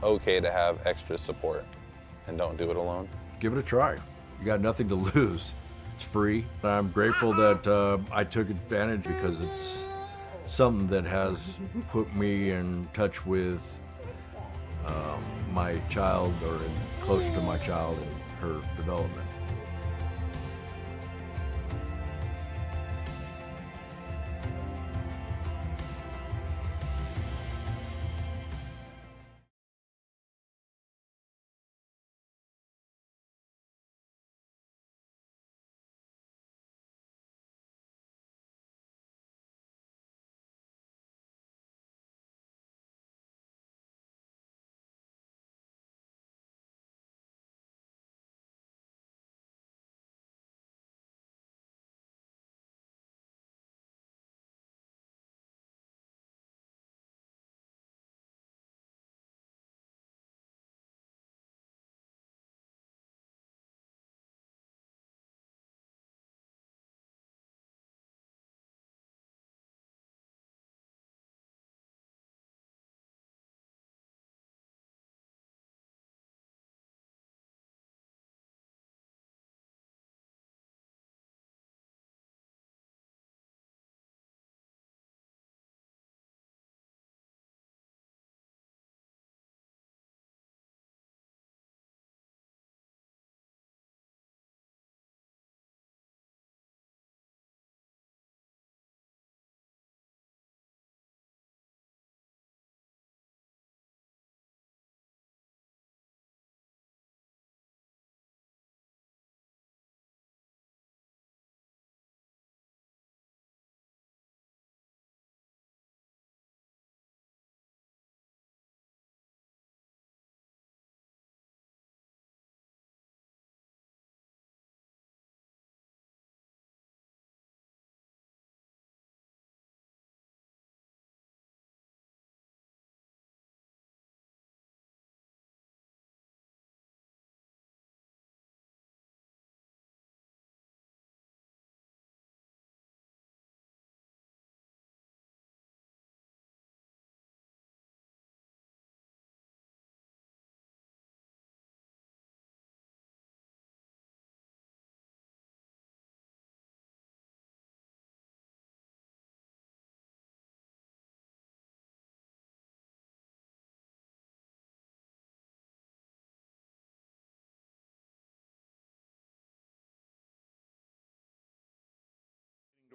okay to have extra support and don't do it alone. Give it a try. You got nothing to lose. It's free. I'm grateful that I took advantage because it's something that has put me in touch with my child, or closer to my child and her development.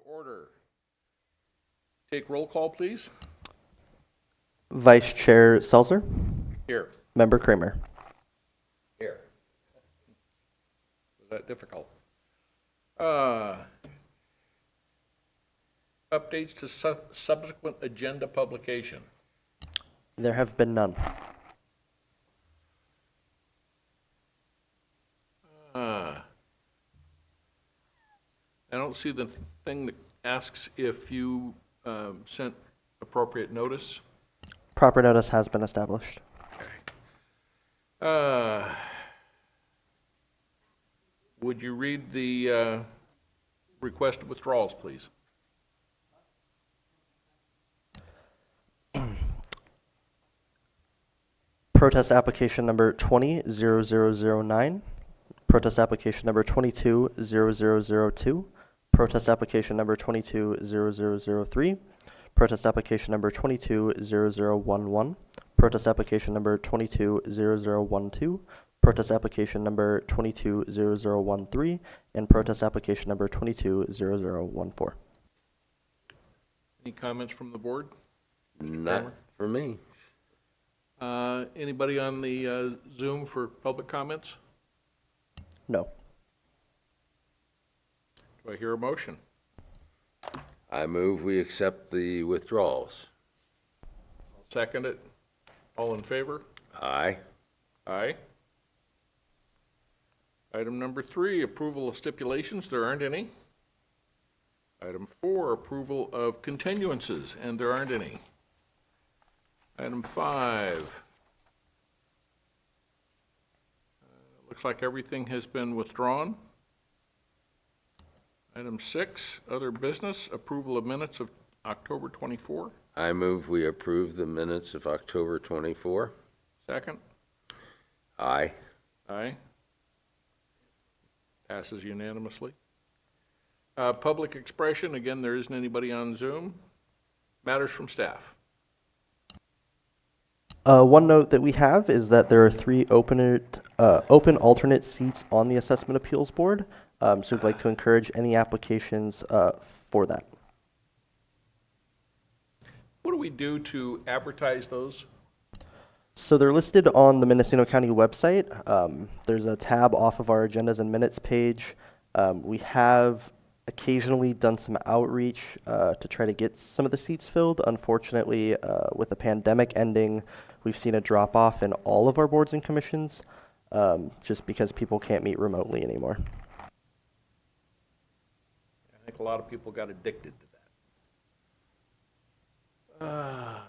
Order. Take roll call, please. Vice Chair Seltzer. Here. Member Kramer. Here. Was that difficult? Updates to subsequent agenda publication. There have been none. I don't see the thing that asks if you sent appropriate notice. Proper notice has been established. Would you read the requested withdrawals, please? Protest application number 20-0009. Protest application number 22-0002. Protest application number 22-0003. Protest application number 22-0011. Protest application number 22-0012. Protest application number 22-0013. And protest application number 22-0014. Any comments from the board? Not for me. Anybody on the Zoom for public comments? No. Do I hear a motion? I move we accept the withdrawals. I'll second it. All in favor? Aye. Aye. Item number 3, approval of stipulations. There aren't any. Item 4, approval of continuances, and there aren't any. Item 5. Looks like everything has been withdrawn. Item 6, other business, approval of minutes of October 24. I move we approve the minutes of October 24. Second? Aye. Aye. Passes unanimously. Public expression, again, there isn't anybody on Zoom. Matters from staff. One note that we have is that there are 3 open alternate seats on the Assessment Appeals Board, so we'd like to encourage any applications for that. What do we do to advertise those? So they're listed on the Mendocino County website. There's a tab off of our agendas and minutes page. We have occasionally done some outreach to try to get some of the seats filled. Unfortunately, with the pandemic ending, we've seen a drop off in all of our boards and commissions just because people can't meet remotely anymore. I think a lot of people got addicted to that.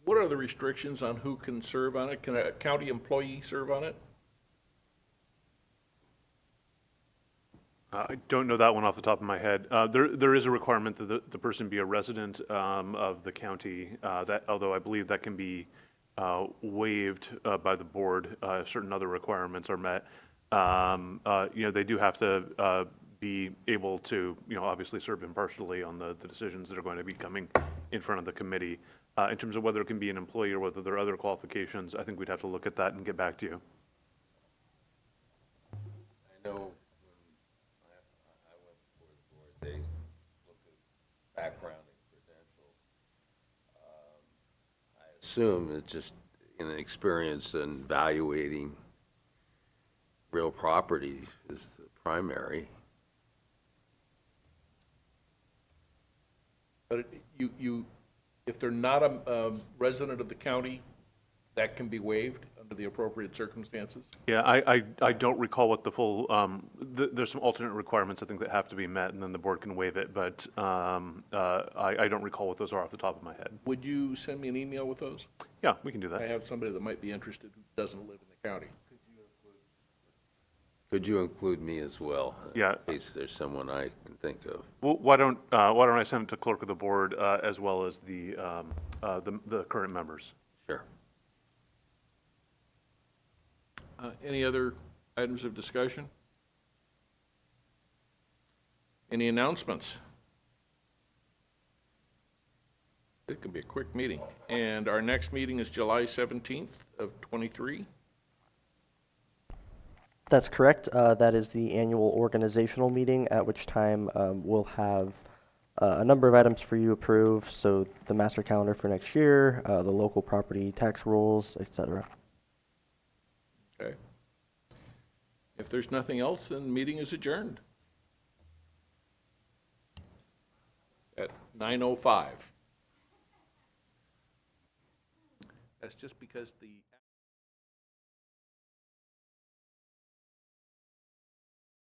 What are the restrictions on who can serve on it? Can a county employee serve on it? I don't know that one off the top of my head. There is a requirement that the person be a resident of the county, that, although I believe that can be waived by the board if certain other requirements are met. They do have to be able to, obviously serve impartially on the decisions that are going to be coming in front of the committee. In terms of whether it can be an employee or whether there are other qualifications, I think we'd have to look at that and get back to you. I know when I went before the board, they looked at background and credentials. I assume it's just an experience in evaluating real property is the primary. But if they're not a resident of the county, that can be waived under the appropriate circumstances? Yeah, I don't recall what the full, there's some alternate requirements I think that have to be met, and then the board can waive it, but I don't recall what those are off the top of my head. Would you send me an email with those? Yeah, we can do I that. have somebody that might be interested who doesn't live in the county. Could you include me as well? Yeah. In case there's someone I can think of. Well, why don't I send it to clerk of the board as well as the current members? Sure. Any other items of discussion? Any announcements? It could be a quick meeting. And our next meeting is July 17th of '23. That's correct. That is the annual organizational meeting, at which time we'll have a number of items for you to approve. So the master calendar for next year, the local property tax rules, etc. Okay. If there's nothing else, then the meeting is adjourned at 9:05. That's just because the